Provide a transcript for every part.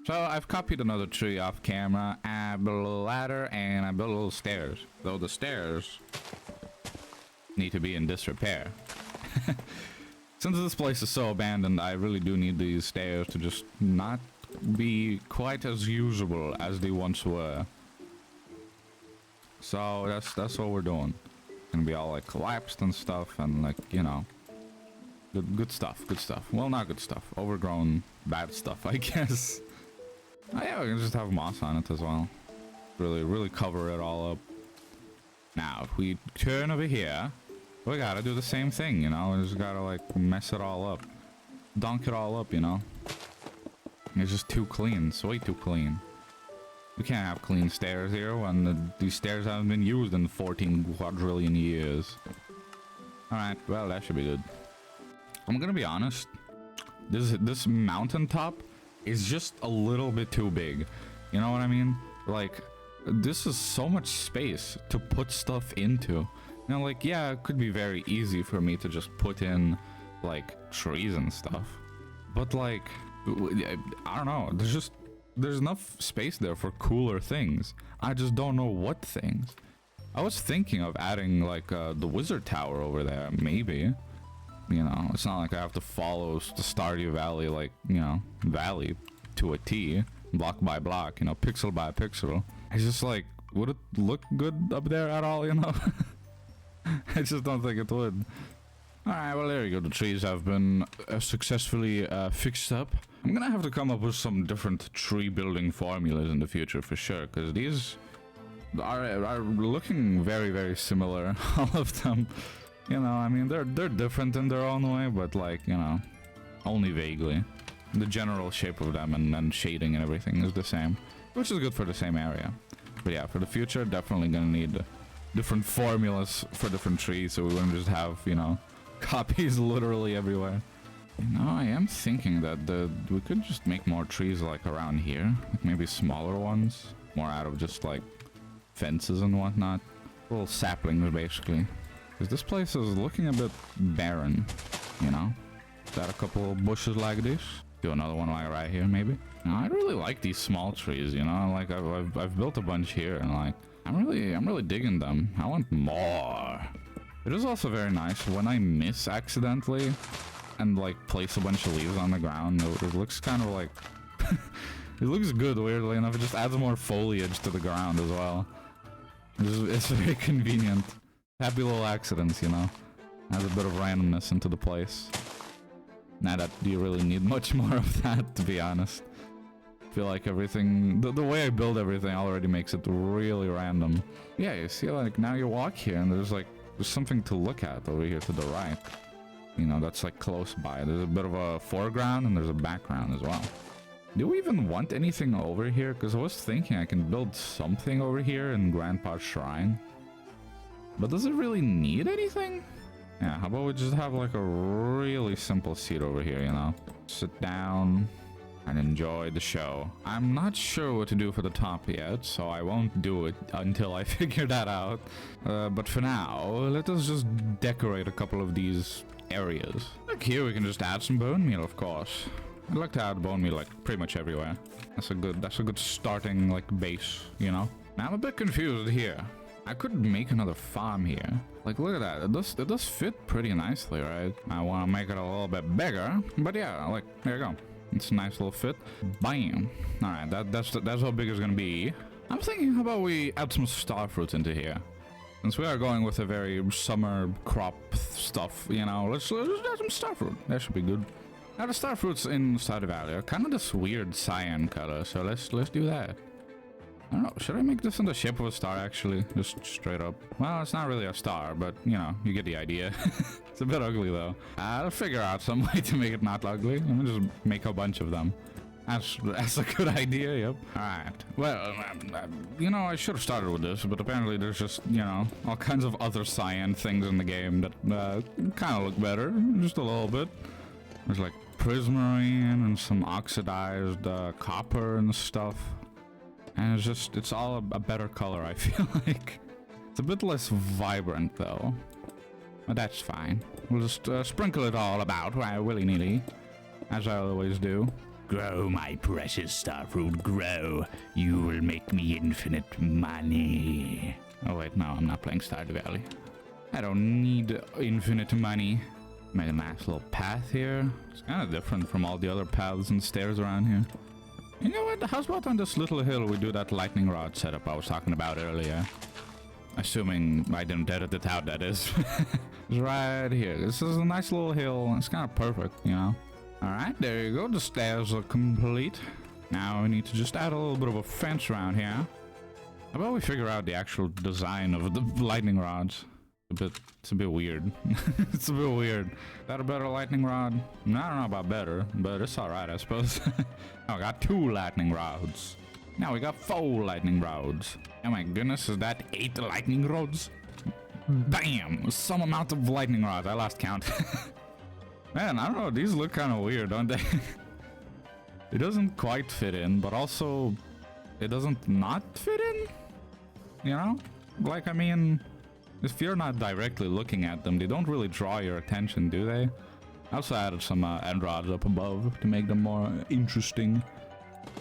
So I've copied another tree off camera. I built a little ladder and I built a little stairs. Though the stairs need to be in disrepair. Since this place is so abandoned, I really do need these stairs to just not be quite as usable as they once were. So that's what we're doing. Gonna be all like collapsed and stuff, and like, you know, good stuff. Well, not good stuff. Overgrown, bad stuff, I guess. Oh yeah, we can just have moss on it as well. Really cover it all up. Now, if we turn over here, we gotta do the same thing, you know? We just gotta, like, mess it all up. Dunk it all up, you know? It's just too clean. It's way too clean. We can't have clean stairs here when these stairs haven't been used in 14 quadrillion years. Alright, well, that should be good. I'm gonna be honest. This mountaintop is just a little bit too big. You know what I mean? Like, this is so much space to put stuff into. You know, like, yeah, it could be very easy for me to just put in, like, trees and stuff. But, like, I don't know. There's enough space there for cooler things. I just don't know what things. I was thinking of adding, like, the wizard tower over there, maybe. You know, it's not like I have to follow the Stardew Valley, like, you know, valley to a T, block by block, you know, pixel by pixel. It's just like, would it look good up there at all, you know? I just don't think it would. Alright, well, there you go. The trees have been successfully fixed up. I'm gonna have to come up with some different tree building formulas in the future for sure, because these are looking very similar, all of them. You know, I mean, they're different in their own way, but, like, you know, only vaguely. The general shape of them and shading and everything is the same, which is good for the same area. But yeah, for the future, definitely gonna need different formulas for different trees, so we wouldn't just have, you know, copies literally everywhere. You know, I am thinking that we could just make more trees, like, around here. Like, maybe smaller ones. More out of just, like, fences and whatnot. Little saplings, basically. Because this place is looking a bit barren, you know? Got a couple of bushes like this. Do another one like right here, maybe. You know, I really like these small trees, you know? Like, I've built a bunch here, and, like, I'm really digging them. I want more. It is also very nice when I miss accidentally and, like, place a bunch of leaves on the ground. It looks kind of like... it looks good, weirdly enough. It just adds more foliage to the ground as well. It's very convenient. Happy little accidents, you know? Adds a bit of randomness into the place. Now that you really need much more of that, to be honest. I feel like everything... The way I build everything already makes it really random. Yeah, you see, like, now you walk here and there's something to look at over here to the right. You know, that's, like, close by. There's a bit of a foreground and there's a background as well. Do we even want anything over here? Because I was thinking I can build something over here in Grandpa's Shrine. But does it really need anything? Yeah, how about we just have, like, a really simple seat over here, you know? Sit down and enjoy the show. I'm not sure what to do for the top yet, so I won't do it until I figure that out. But for now, let us just decorate a couple of these areas. Like here, we can just add some bone meal, of course. I'd like to add bone meal, like, pretty much everywhere. That's a good starting, like, base, you know? Now I'm a bit confused here. I could make another farm here. Like, look at that. It does fit pretty nicely, right? I want to make it a little bit bigger, but yeah, like, there you go. It's a nice little fit. Bam. All right, that's how big it's gonna be. I'm thinking, how about we add some star fruits into here? Since we are going with a very summer crop stuff, you know, let's add some star fruit. That should be good. Now the star fruits in Stardew Valley are kind of this weird cyan color, so let's do that. I don't know, should I make this in the shape of a star, actually? Just straight up. Well, it's not really a star, but, you know, you get the idea. It's a bit ugly, though. I'll figure out some way to make it not ugly. Let me just make a bunch of them. That's a good idea, yep. Alright. Well, you know, I should have started with this, but apparently there's just, you know, all kinds of other cyan things in the game that kind of look better. Just a little bit. There's, like, prismarine and some oxidized copper and stuff. And it's all a better color, I feel like. It's a bit less vibrant, though. But that's fine. We'll just sprinkle it all about, willy-nilly. As I always do. Grow, my precious starfruit, grow. You will make me infinite money. Oh wait, no, I'm not playing Stardew Valley. I don't need infinite money. Made a nice little path here. It's kind of different from all the other paths and stairs around here. You know what? How's about on this little hill we do that lightning rod setup I was talking about earlier? Assuming I didn't edit it out, that is. It's right here. This is a nice little hill. It's kind of perfect, you know? Alright, there you go. The stairs are complete. Now we need to just add a little bit of a fence around here. How about we figure out the actual design of the lightning rods? It's a bit weird. It's a bit weird. That a better lightning rod? I don't know about better, but it's alright, I suppose. Oh, we got 2 lightning rods. Now we got 4 lightning rods. Oh my goodness, is that 8 lightning rods? Damn, some amount of lightning rods. I lost count. Man, I don't know. These look kind of weird, don't they? It doesn't quite fit in, but also it doesn't not fit in. You know? Like, I mean, if you're not directly looking at them, they don't really draw your attention, do they? I also added some end rods up above to make them more interesting.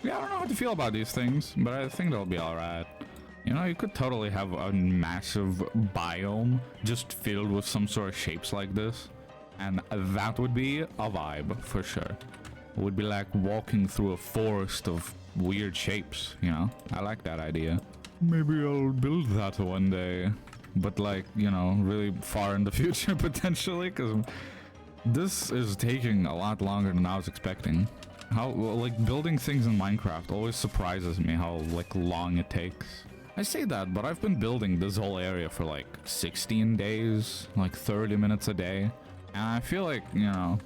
Yeah, I don't know how to feel about these things, but I think they'll be alright. You know, you could totally have a massive biome just filled with some sort of shapes like this. And that would be a vibe, for sure. It would be like walking through a forest of weird shapes, you know? I like that idea. Maybe I'll build that one day. But like, you know, really far in the future, potentially, because this is taking a lot longer than I was expecting. How, like, building things in Minecraft always surprises me how, like, long it takes. I say that, but I've been building this whole area for, like, 16 days, like 30 minutes a day. And I feel like, you know,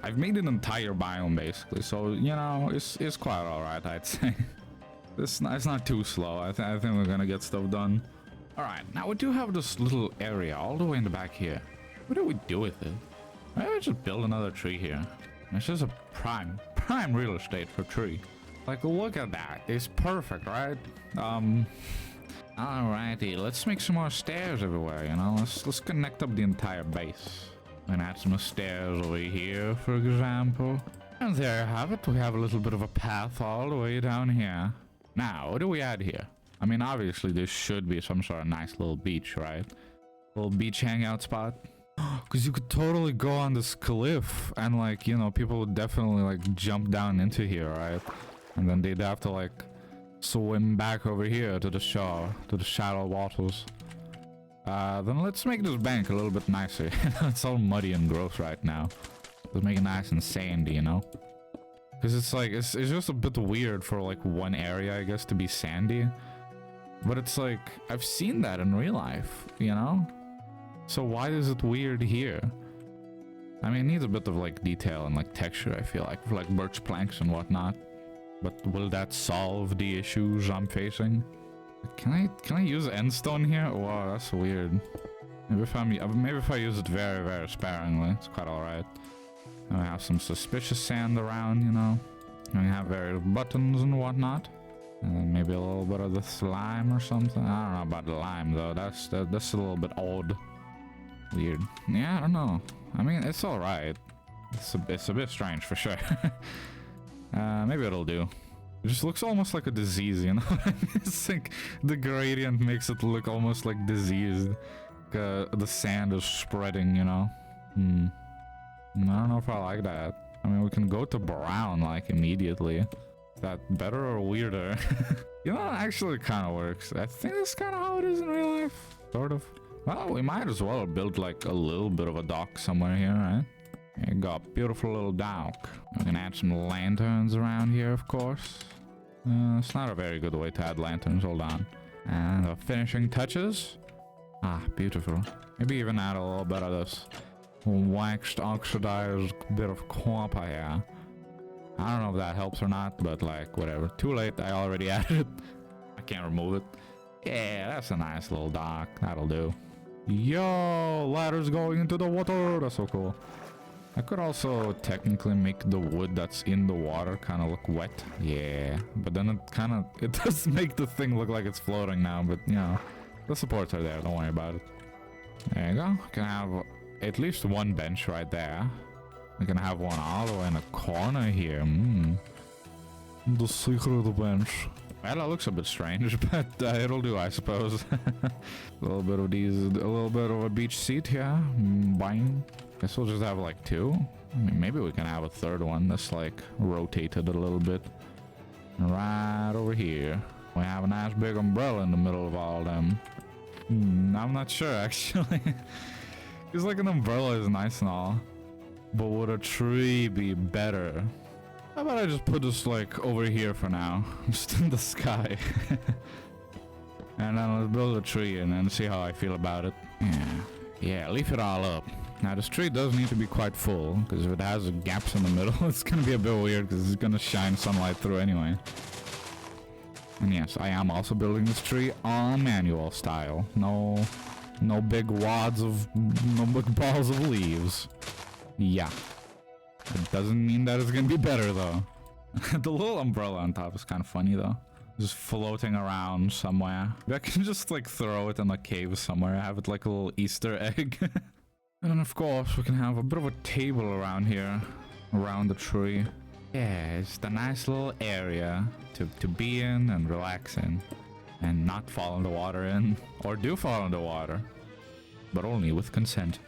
I've made an entire biome, basically. So, you know, it's quite alright, I'd say. It's not too slow. I think we're gonna get stuff done. Alright, now we do have this little area all the way in the back here. What do we do with it? Maybe we just build another tree here. It's just a prime real estate for tree. Like, look at that. It's perfect, right? Alrighty, let's make some more stairs everywhere, you know? Let's connect up the entire base. And add some stairs over here, for example. And there you have it. We have a little bit of a path all the way down here. Now, what do we add here? I mean, obviously, this should be some sort of nice little beach, right? Little beach hangout spot. Because you could totally go on this cliff and, like, you know, people would definitely, like, jump down into here, right? And then they'd have to, like, swim back over here to the shore, to the shallow waters. Then let's make this bank a little bit nicer. It's all muddy and gross right now. Let's make it nice and sandy, you know? Because it's like, it's just a bit weird for, like, one area, I guess, to be sandy. But it's like, I've seen that in real life, you know? So why is it weird here? I mean, it needs a bit of, like, detail and, like, texture, I feel like, for, like, birch planks and whatnot. But will that solve the issues I'm facing? Can I use endstone here? Wow, that's weird. Maybe if I use it very, very sparingly, it's quite alright. And we have some suspicious sand around, you know. And we have various buttons and whatnot. And then maybe a little bit of the slime or something. I don't know about the lime though. That's a little bit odd. Weird. Yeah, I don't know. I mean, it's alright. It's a bit strange for sure. Maybe it'll do. It just looks almost like a disease, you know? It's like the gradient makes it look almost like diseased. The sand is spreading, you know? I don't know if I like that. I mean, we can go to brown, like, immediately. Is that better or weirder? You know, actually it kind of works. I think that's kind of how it is in real life. Sort of. Well, we might as well build, like, a little bit of a dock somewhere here, right? Here you go, beautiful little dock. We can add some lanterns around here, of course. It's not a very good way to add lanterns, hold on. And the finishing touches. Ah, beautiful. Maybe even add a little bit of this waxed, oxidized bit of copper here. I don't know if that helps or not, but like, whatever. Too late, I already added it. I can't remove it. Yeah, that's a nice little dock. That'll do. Yo, ladders going into the water. That's so cool. I could also technically make the wood that's in the water kind of look wet. Yeah, but then it does make the thing look like it's floating now, but you know, the supports are there, don't worry about it. There you go. Can have at least one bench right there. We can have one all the way in the corner here. The secret bench. Well, that looks a bit strange, but it'll do, I suppose. A little bit of a beach seat here. Bang. Guess we'll just have like 2. I mean, maybe we can have a 3rd one that's like rotated a little bit. Right over here. We have a nice big umbrella in the middle of all of them. I'm not sure actually. Because like an umbrella is nice and all. But would a tree be better? How about I just put this like over here for now? Just in the sky. And then let's build a tree and then see how I feel about it. Yeah, leave it all up. Now this tree does need to be quite full, because if it has gaps in the middle, it's gonna be a bit weird because it's gonna shine sunlight through anyway. And yes, I am also building this tree on manual style. No big wads of, no big balls of leaves. Yeah. It doesn't mean that it's gonna be better though. The little umbrella on top is kind of funny though. Just floating around somewhere. I can just like throw it in a cave somewhere. Have it like a little Easter egg. And then of course we can have a bit of a table around here. Around the tree. Yeah, it's a nice little area to be in and relax in. And not fall in the water in. Or do fall in the water. But only with consent.